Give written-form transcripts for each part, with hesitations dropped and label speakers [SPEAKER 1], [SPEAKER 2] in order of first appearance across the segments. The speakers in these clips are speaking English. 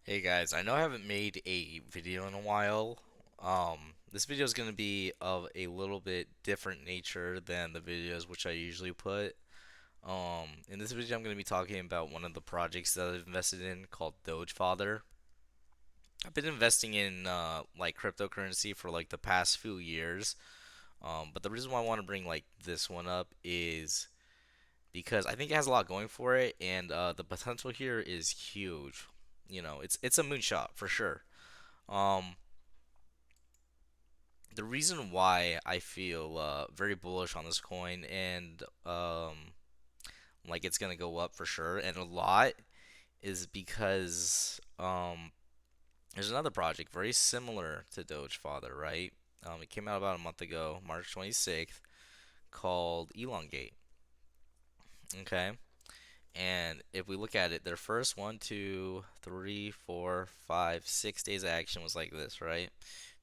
[SPEAKER 1] Hey guys, I know I haven't made a video in a while. This video is going to be of a little bit different nature than the videos which I usually put. In this video, I'm going to be talking about one of the projects that I've invested in called Dogefather. I've been investing in like cryptocurrency for like the past few years. But the reason why I want to bring like this one up is because I think it has a lot going for it, and the potential here is huge. It's a moonshot for sure. Um, the reason why I feel very bullish on this coin and like it's gonna go up for sure and a lot is because there's another project very similar to Dogefather, right? It came out about a month ago, March 26th, called Elongate. Okay, and if we look at it, their first 6 days of action was like this, right?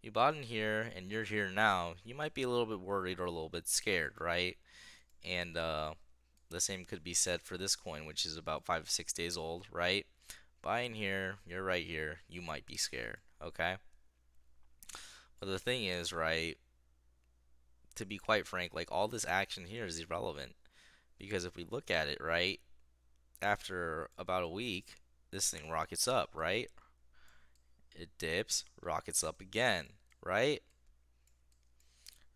[SPEAKER 1] You bought in here and you're here now, you might be a little bit worried or a little bit scared, right? And the same could be said for this coin, which is about 5 to 6 days old, right? Buy in here, you're right here, you might be scared, okay? But the thing is, right, to be quite frank, like all this action here is irrelevant because if we look at it, right, after about a week, this thing rockets up, right? It dips, rockets up again, right?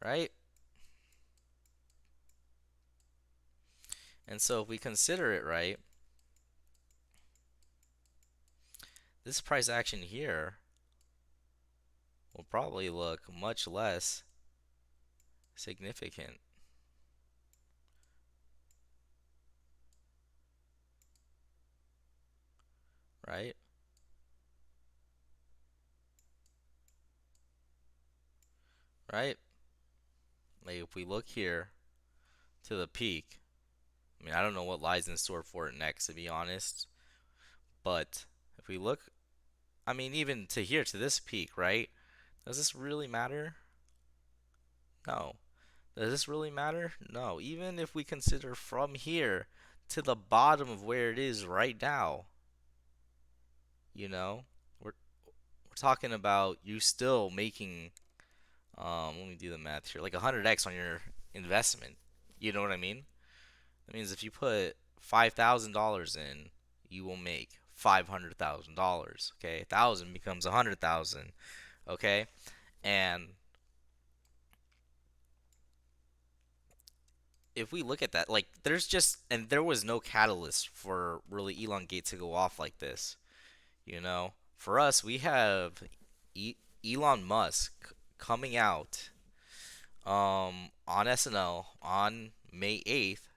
[SPEAKER 1] Right? And so if we consider it right, this price action here will probably look much less significant, right? Right? Like if we look here to the peak, I mean, I don't know what lies in store for it next, to be honest, but if we look, I mean, even to here, to this peak, right? Does this really matter? No. Does this really matter? No. Even if we consider from here to the bottom of where it is right now, you know, we're we're talking about you still making let me do the math here, like 100x on your investment. You know what I mean? That means if you put $5,000 in, you will make $500,000. Okay, 1,000 becomes 100,000. Okay, and if we look at that, like there was no catalyst for really Elongate to go off like this. For us, we have e- Elon Musk coming out on SNL on May 8th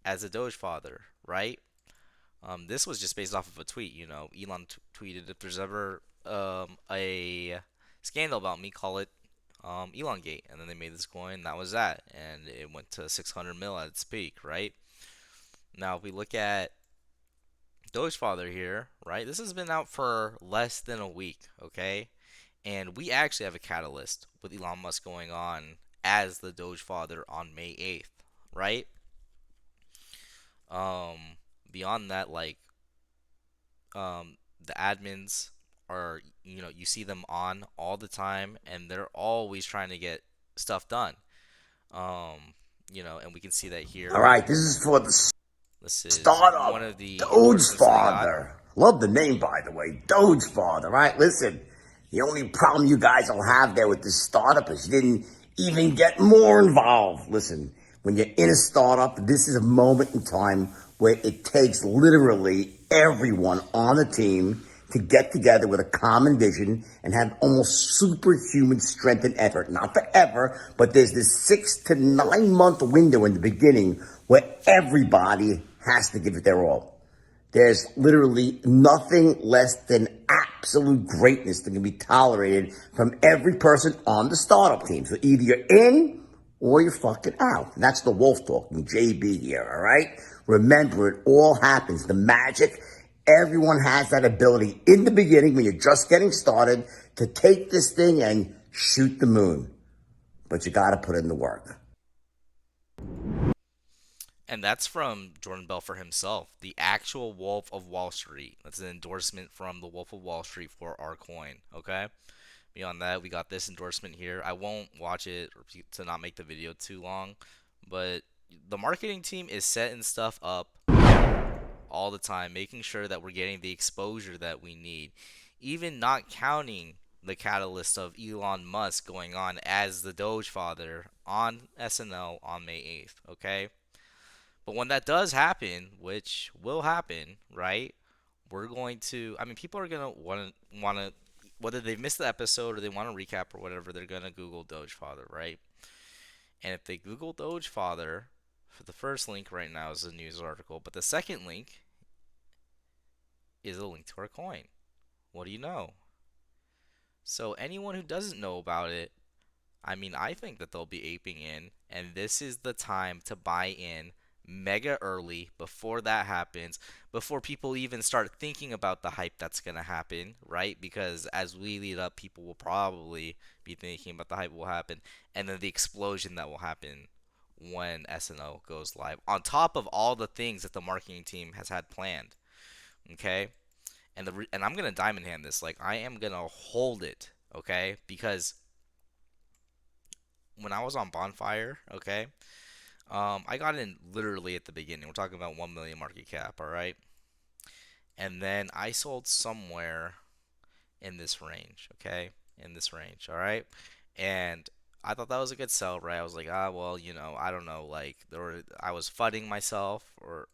[SPEAKER 1] as a Dogefather, right? This was just based off of a tweet. Elon tweeted, if there's ever a scandal about me, call it Elongate. And then they made this coin, that was that. And it went to 600 mil at its peak, right? Now, if we look at Dogefather here, right? This has been out for less than a week, okay? And we actually have a catalyst with Elon Musk going on as the Dogefather on May 8th, right? Um, Beyond that, like, the admins are, you see them on all the time, and they're always trying to get stuff done. And we can see that
[SPEAKER 2] All
[SPEAKER 1] here.
[SPEAKER 2] right, this is for the
[SPEAKER 1] This is one
[SPEAKER 2] startup,
[SPEAKER 1] of the endorsements that I got.
[SPEAKER 2] Dogefather. Love the name, by the way, Dogefather. Right? Listen, the only problem you guys will have there with this startup is you didn't even get more involved. Listen, when you're in a startup, this is a moment in time where it takes literally everyone on the team to get together with a common vision and have almost superhuman strength and effort. Not forever, but there's this 6 to 9 month window in the beginning where everybody has to give it their all. There's literally nothing less than absolute greatness that can be tolerated from every person on the startup team. So either you're in or you're fucking out. And that's the wolf talking, JB here, all right? Remember, it all happens. The magic, everyone has that ability in the beginning when you're just getting started to take this thing and shoot the moon. But you got to put in the work.
[SPEAKER 1] And that's from Jordan Belfort himself, the actual Wolf of Wall Street. That's an endorsement from the Wolf of Wall Street for our coin. Okay. Beyond that, we got this endorsement here. I won't watch it to not make the video too long, but the marketing team is setting stuff up all the time, making sure that we're getting the exposure that we need, even not counting the catalyst of Elon Musk going on as the Dogefather on SNL on May 8th, okay? But when that does happen, which will happen, right? We're going to, I mean, people are going to want to whether they've missed the episode or they want to recap or whatever, they're going to Google Dogefather, right? And if they Google Dogefather, for the first link right now is a news article, but the second link is a link to our coin. What do you know? So anyone who doesn't know about it, I mean, I think that they'll be aping in, and this is the time to buy in mega early before that happens, before people even start thinking about the hype that's going to happen, right? Because as we lead up, people will probably be thinking about the hype will happen, and then the explosion that will happen when SNL goes live, on top of all the things that the marketing team has had planned, okay? And I'm gonna diamond hand this. Like I am gonna hold it, okay? Because when I was on Bonfire, okay, I got in literally at the beginning. We're talking about 1 million market cap, all right. And then I sold somewhere in this range, okay, in this range, all right. And I thought that was a good sell, right? I was like, ah, well, I don't know, like I was fudding myself, or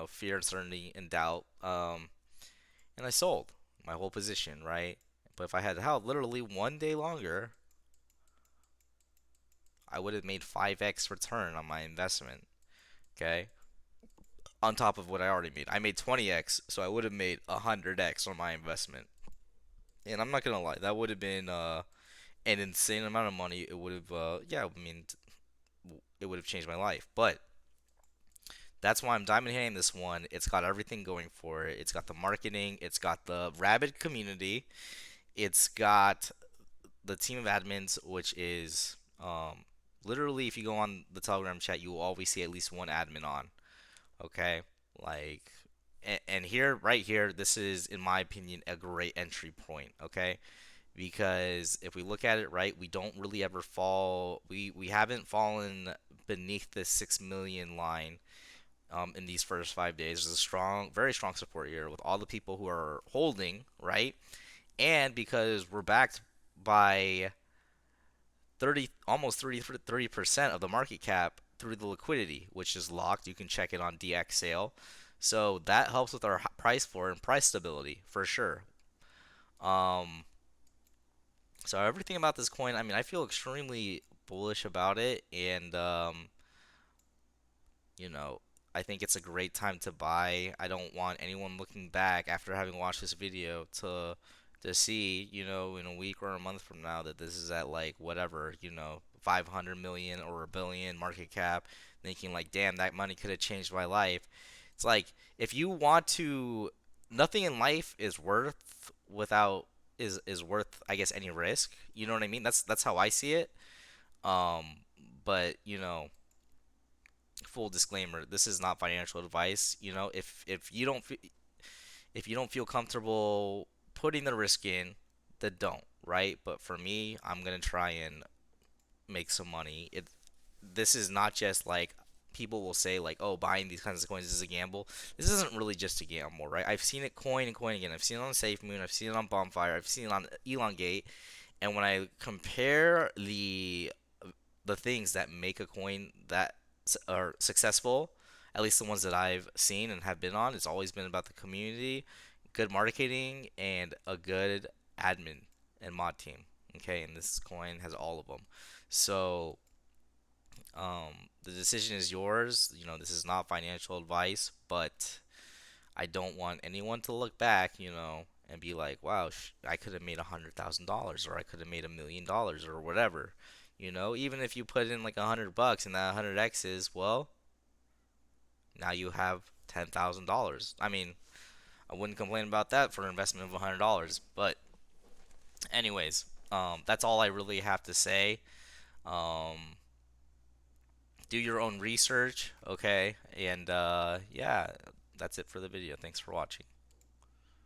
[SPEAKER 1] fear, uncertainty, and doubt. And I sold my whole position, right? But if I had held literally 1 day longer, I would have made 5x return on my investment. Okay, on top of what I already made, I made 20x, so I would have made 100x on my investment. And I'm not gonna lie, that would have been an insane amount of money. It would have, yeah, I mean, it would have changed my life. But that's why I'm diamond handing this one. It's got everything going for it. It's got the marketing. It's got the rabid community. It's got the team of admins, which is literally, if you go on the Telegram chat, you will always see at least one admin on. Okay, like, and here, right here, this is, in my opinion, a great entry point. Okay, because if we look at it right, we don't really ever fall. We haven't fallen beneath the 6 million line. In these first 5 days, there's a strong, very strong support here with all the people who are holding, right? And because we're backed by 30, almost 30% of the market cap through the liquidity, which is locked. You can check it on DX sale. So that helps with our price floor and price stability for sure. Um, so everything about this coin, I mean, I feel extremely bullish about it, and you know, I think it's a great time to buy. I don't want anyone looking back after having watched this video to see, in a week or a month from now that this is at like whatever, 500 million or a billion market cap, thinking like, damn, that money could have changed my life. It's like if you want to, nothing in life is worth without is worth, I guess, any risk. You know what I mean? That's how I see it. Um, but full disclaimer, this is not financial advice. If you don't feel comfortable putting the risk in, then don't, right? But for me, I'm gonna try and make some money. This is not just like people will say like, oh, buying these kinds of coins is a gamble. This isn't really just a gamble, right? I've seen it coin and coin again. I've seen it on SafeMoon. I've seen it on Bonfire. I've seen it on Elongate. And when I compare the things that make a coin that are successful, at least the ones that I've seen and have been on, it's always been about the community, good marketing, and a good admin and mod team. Okay, and this coin has all of them. So, the decision is yours. This is not financial advice, but I don't want anyone to look back, and be like, wow, I could have made $100,000, or I could have made $1 million, or whatever. Even if you put in like $100 and that 100x is, well, now you have $10,000. I mean, I wouldn't complain about that for an investment of $100. But anyways, that's all I really have to say. Um, do your own research, okay? And yeah, that's it for the video. Thanks for watching.